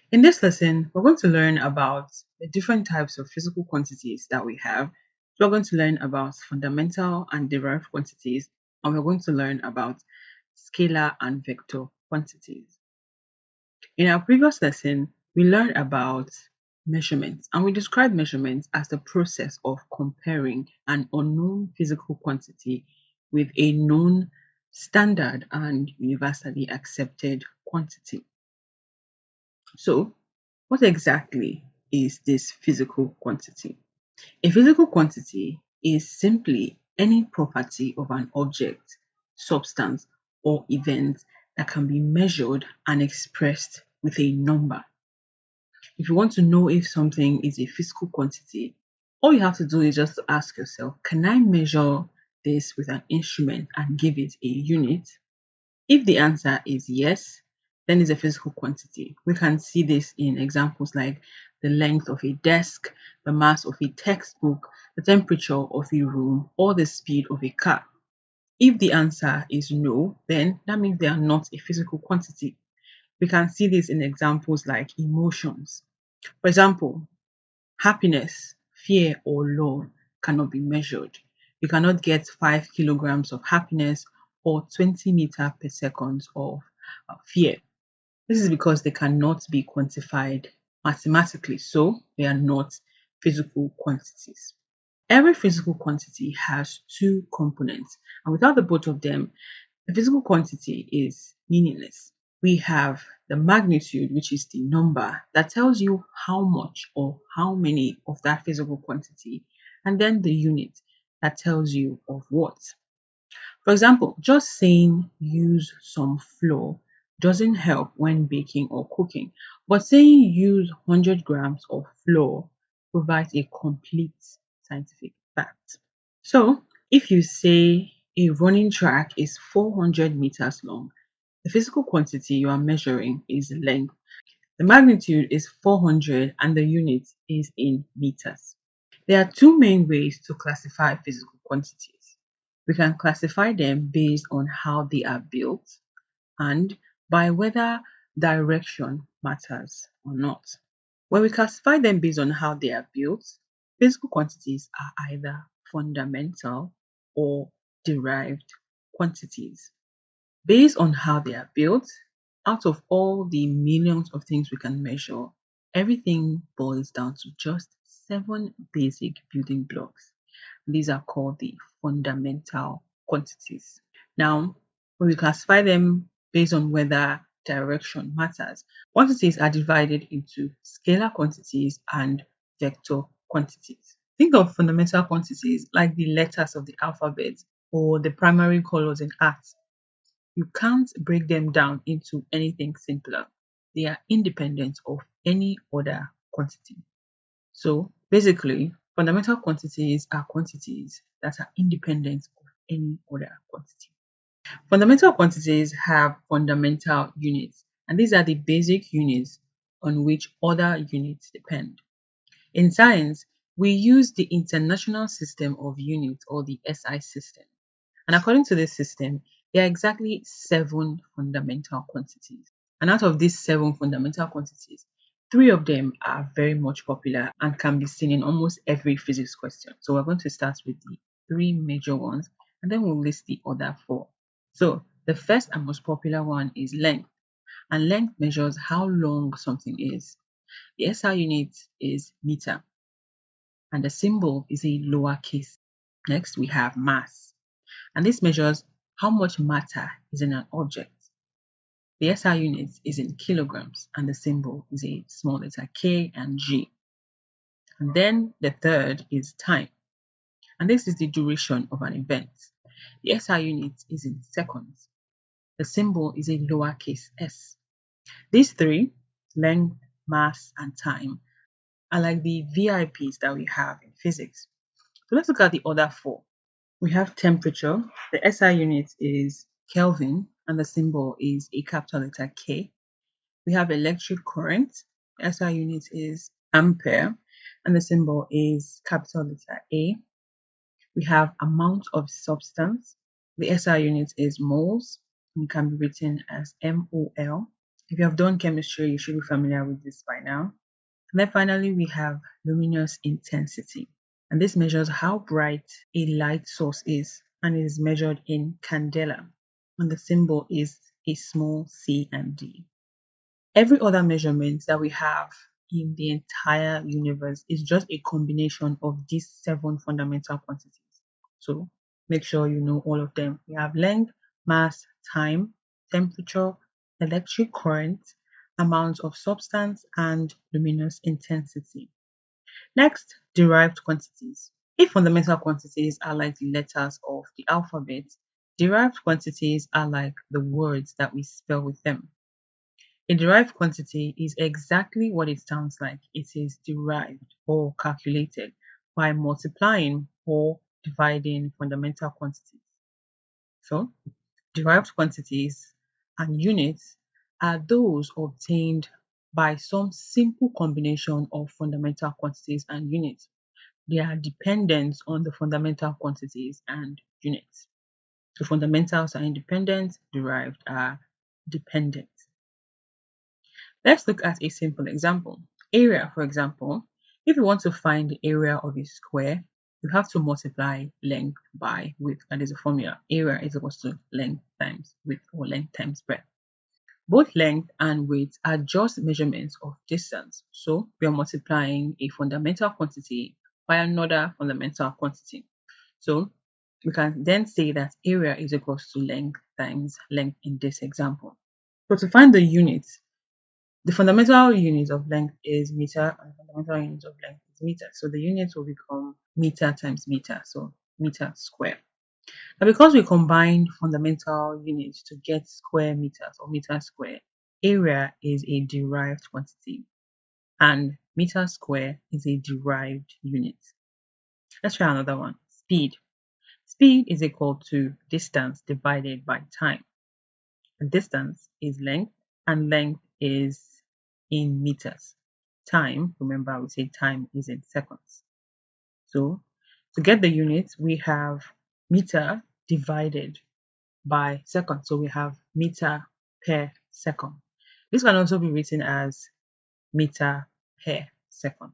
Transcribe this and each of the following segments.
In this lesson, we're going to learn about the different types of physical quantities that we have. So we're going to learn about fundamental and derived quantities, and we're going to learn about scalar and vector quantities. In our previous lesson, we learned about measurements, and we described measurements as the process of comparing an unknown physical quantity with a known standard and universally accepted quantity. So, what exactly is this physical quantity? A physical quantity is simply any property of an object, substance, or event that can be measured and expressed with a number. If you want to know if something is a physical quantity, all you have to do is just to ask yourself, can I measure this with an instrument and give it a unit? If the answer is yes, then it's a physical quantity. We can see this in examples like the length of a desk, the mass of a textbook, the temperature of a room, or the speed of a car. If the answer is no, then that means they are not a physical quantity. We can see this in examples like emotions. For example, happiness, fear, or love cannot be measured. You cannot get 5 kilograms of happiness or 20 meters per second of fear. This is because they cannot be quantified mathematically, so they are not physical quantities. Every physical quantity has two components, and without the both of them, the physical quantity is meaningless. We have the magnitude, which is the number that tells you how much or how many of that physical quantity, and then the unit that tells you of what. For example, just saying use some flour doesn't help when baking or cooking, but saying use 100 grams of flour provides a complete scientific fact. So, if you say a running track is 400 meters long, the physical quantity you are measuring is length. The magnitude is 400 and the unit is in meters. There are two main ways to classify physical quantities. We can classify them based on how they are built and by whether direction matters or not. When we classify them based on how they are built, physical quantities are either fundamental or derived quantities. Based on how they are built, out of all the millions of things we can measure, everything boils down to just 7 basic building blocks. These are called the fundamental quantities. Now, when we classify them based on whether direction matters, quantities are divided into scalar quantities and vector quantities. Think of fundamental quantities like the letters of the alphabet or the primary colors in art. You can't break them down into anything simpler. They are independent of any other quantity. So basically, fundamental quantities are quantities that are independent of any other quantity. Fundamental quantities have fundamental units, and these are the basic units on which other units depend. In science, we use the International System of Units or the SI system. And according to this system, there are exactly 7 fundamental quantities. And out of these 7 fundamental quantities, 3 of them are very much popular and can be seen in almost every physics question. So we're going to start with the 3 major ones and then we'll list the other 4. So the first and most popular one is length. And length measures how long something is. The SI unit is meter and the symbol is a lowercase. Next, we have mass. And this measures how much matter is in an object. The SI unit is in kilograms and the symbol is a small letter K and G. And then the third is time. And this is the duration of an event. The SI unit is in seconds. The symbol is a lowercase s. These three, length, mass, and time, are like the VIPs that we have in physics. So let's look at the other 4. We have temperature. The SI unit is Kelvin and the symbol is a capital letter K. We have electric current. The SI unit is ampere and the symbol is capital letter A. We have amount of substance. The SI unit is moles and it can be written as MOL. If you have done chemistry, you should be familiar with this by now. And then finally, we have luminous intensity. And this measures how bright a light source is, and it is measured in candela. And the symbol is a small c and d. Every other measurement that we have in the entire universe is just a combination of these 7 fundamental quantities. So make sure you know all of them. We have length, mass, time, temperature, electric current, amount of substance, and luminous intensity. Next, derived quantities. If fundamental quantities are like the letters of the alphabet, derived quantities are like the words that we spell with them. A derived quantity is exactly what it sounds like. It is derived or calculated by multiplying or dividing fundamental quantities. So, derived quantities and units are those obtained by some simple combination of fundamental quantities and units. They are dependent on the fundamental quantities and units. The fundamentals are independent, derived are dependent. Let's look at a simple example. Area, for example, if you want to find the area of a square, you have to multiply length by width. That is a formula. Area is equal to length times width, or length times breadth. Both length and width are just measurements of distance. So we are multiplying a fundamental quantity by another fundamental quantity. So we can then say that area is equal to length times length in this example. So to find the units, the fundamental unit of length is meter, and the fundamental unit of length is meter. So the units will become meter times meter, so meter square. Now, because we combine fundamental units to get square meters or meter square, area is a derived quantity and meter square is a derived unit. Let's try another one. Speed. Speed is equal to distance divided by time. And distance is length, and length is in meters. Time, remember we say time is in seconds. So to get the units, we have meter divided by second. So we have meter per second. This can also be written as meter per second.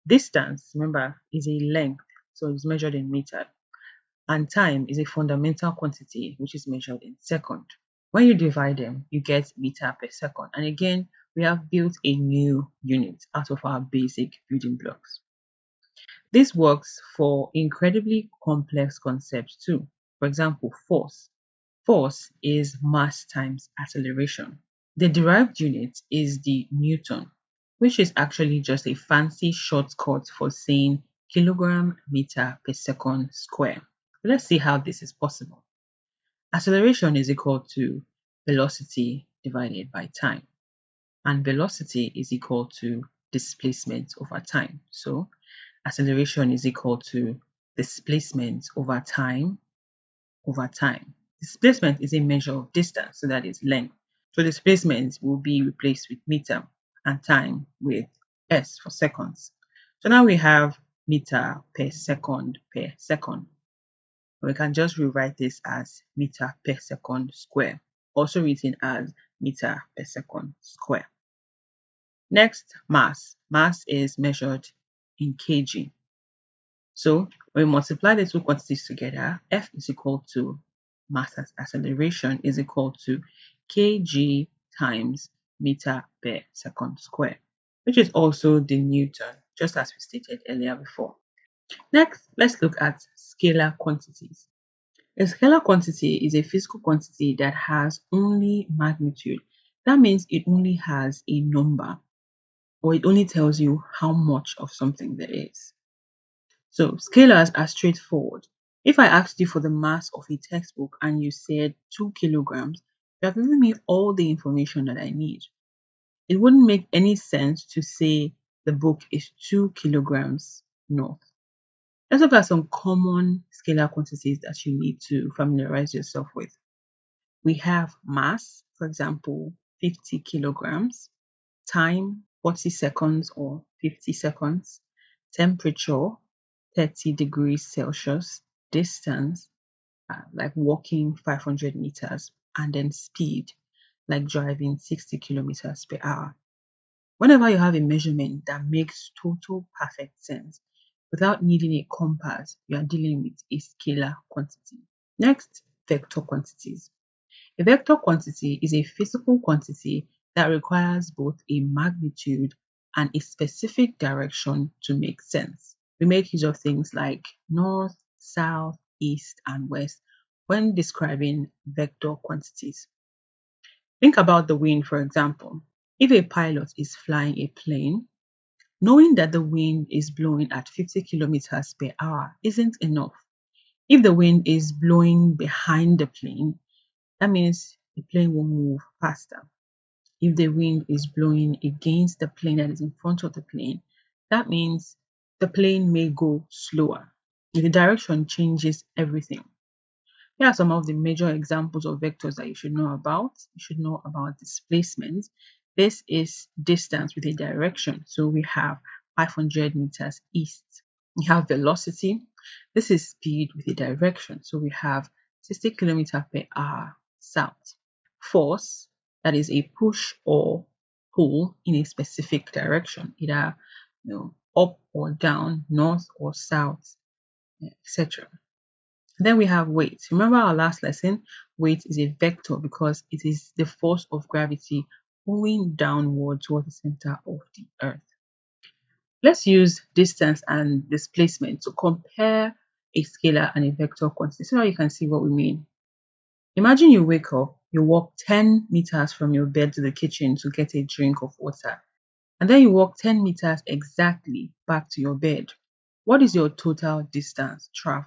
Distance, remember, is a length, so it's measured in meter. And time is a fundamental quantity, which is measured in second. When you divide them, you get meter per second. And again, we have built a new unit out of our basic building blocks. This works for incredibly complex concepts too. For example, force. Force is mass times acceleration. The derived unit is the Newton, which is actually just a fancy shortcut for saying kilogram meter per second square. Let's see how this is possible. Acceleration is equal to velocity divided by time, and velocity is equal to displacement over time. So acceleration is equal to displacement over time over time. Displacement is a measure of distance, so that is length. So displacement will be replaced with meter and time with s for seconds. So now we have meter per second per second. We can just rewrite this as meter per second square, also written as meter per second square. Next, mass. Mass is measured in kg. So when we multiply the two quantities together, F is equal to mass acceleration is equal to kg times meter per second square, which is also the Newton, just as we stated earlier before. Next, let's look at scalar quantities. A scalar quantity is a physical quantity that has only magnitude. That means it only has a number, or it only tells you how much of something there is. So scalars are straightforward. If I asked you for the mass of a textbook and you said 2 kilograms, you have given me all the information that I need. It wouldn't make any sense to say the book is 2 kilograms north. Let's look at some common scalar quantities that you need to familiarize yourself with. We have mass, for example, 50 kilograms, time, 40 seconds or 50 seconds, temperature, 30 degrees Celsius, distance, like walking 500 meters, and then speed. like driving 60 kilometers per hour. Whenever you have a measurement that makes total perfect sense without needing a compass, you are dealing with a scalar quantity. Next, vector quantities. A vector quantity is a physical quantity that requires both a magnitude and a specific direction to make sense. We make use of things like north, south, east, and west when describing vector quantities. Think about the wind, for example. If a pilot is flying a plane, knowing that the wind is blowing at 50 kilometers per hour isn't enough. If the wind is blowing behind the plane, that means the plane will move faster. If the wind is blowing against the plane that is in front of the plane, that means the plane may go slower. The direction changes everything. Here are some of the major examples of vectors that you should know about. You should know about displacement. This is distance with a direction. So we have 500 meters east. We have velocity. This is speed with a direction. So we have 60 kilometers per hour south. Force, that is a push or pull in a specific direction, either up or down, north or south, etc. Then we have weight. Remember our last lesson? Weight is a vector because it is the force of gravity pulling downward toward the center of the earth. Let's use distance and displacement to compare a scalar and a vector quantity so that you can see what we mean. Imagine you wake up, you walk 10 meters from your bed to the kitchen to get a drink of water, and then you walk 10 meters exactly back to your bed. What is your total distance traveled?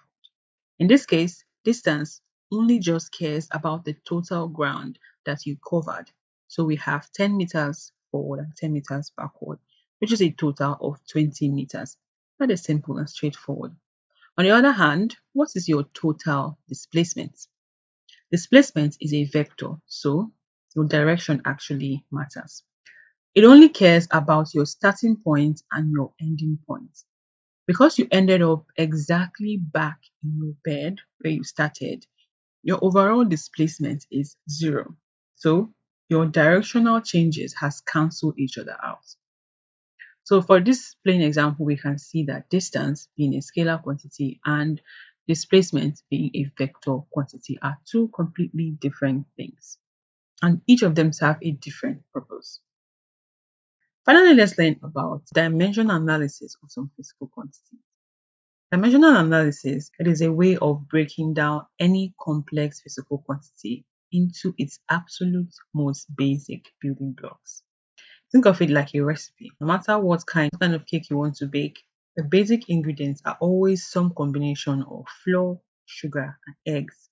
In this case, distance only just cares about the total ground that you covered. So we have 10 meters forward and 10 meters backward, which is a total of 20 meters. That is simple and straightforward. On the other hand, what is your total displacement? Displacement is a vector, so your direction actually matters. It only cares about your starting point and your ending point. Because you ended up exactly back in your bed where you started, your overall displacement is 0. So your directional changes has cancelled each other out. So for this plain example, we can see that distance being a scalar quantity and displacement being a vector quantity are two completely different things. And each of them serve a different purpose. Finally, let's learn about dimensional analysis of some physical quantities. Dimensional analysis, it is a way of breaking down any complex physical quantity into its absolute most basic building blocks. Think of it like a recipe. No matter what kind of cake you want to bake, the basic ingredients are always some combination of flour, sugar, and eggs.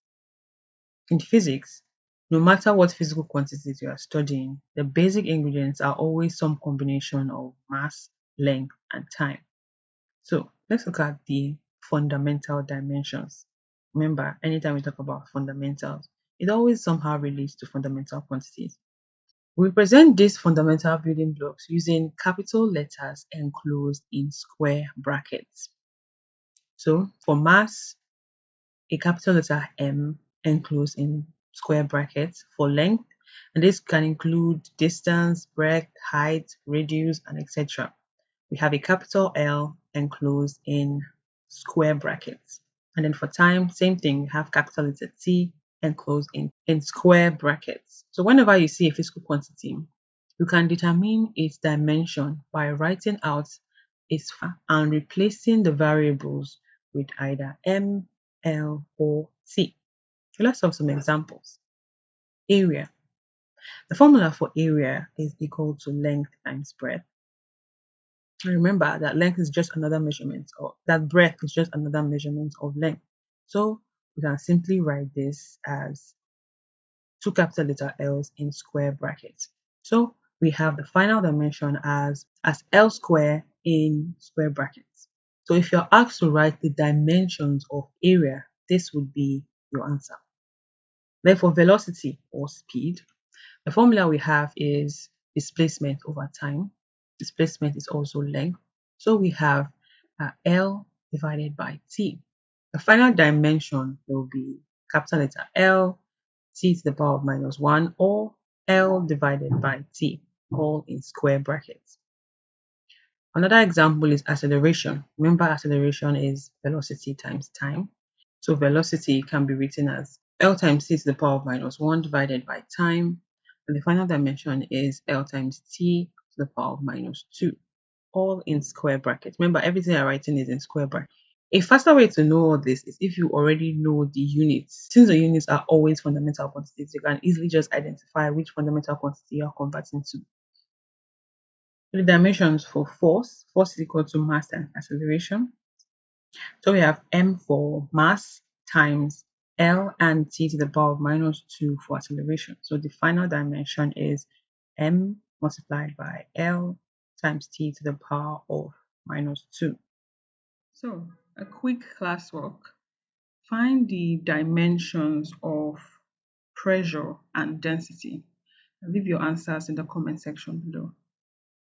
In physics, no matter what physical quantities you are studying, the basic ingredients are always some combination of mass, length, and time. So let's look at the fundamental dimensions. Remember, anytime we talk about fundamentals, it always somehow relates to fundamental quantities. We represent these fundamental building blocks using capital letters enclosed in square brackets. So for mass, a capital letter M enclosed in square brackets. For length, and this can include distance, breadth, height, radius, and etc. We have a capital L enclosed in square brackets. And then for time, same thing, we have capital letter T enclosed in square brackets. So whenever you see a physical quantity, you can determine its dimension by writing out its and replacing the variables with either M, L, or T. So let's have some examples. Area. The formula for area is equal to length times breadth. Remember that length is just another measurement, or that breadth is just another measurement of length. So we can simply write this as two capital letter L's in square brackets. So we have the final dimension as L square in square brackets. So if you're asked to write the dimensions of area, this would be your answer. Then for velocity or speed, the formula we have is displacement over time. Displacement is also length. So we have L divided by T. The final dimension will be capital letter L, T to the power of -1, or L divided by T, all in square brackets. Another example is acceleration. Remember, acceleration is velocity times time. So velocity can be written as L times t to the power of minus 1 divided by time. And the final dimension is L times t to the power of minus 2, all in square brackets. Remember, everything I'm writing is in square brackets. A faster way to know all this is if you already know the units. Since the units are always fundamental quantities, you can easily just identify which fundamental quantity you are converting to. The dimensions for force is equal to mass and acceleration. So we have m for mass times L and t to the power of minus 2 for acceleration. So the final dimension is m multiplied by L times t to the power of minus 2. So a quick classwork. Find the dimensions of pressure and density. Leave your answers in the comment section below.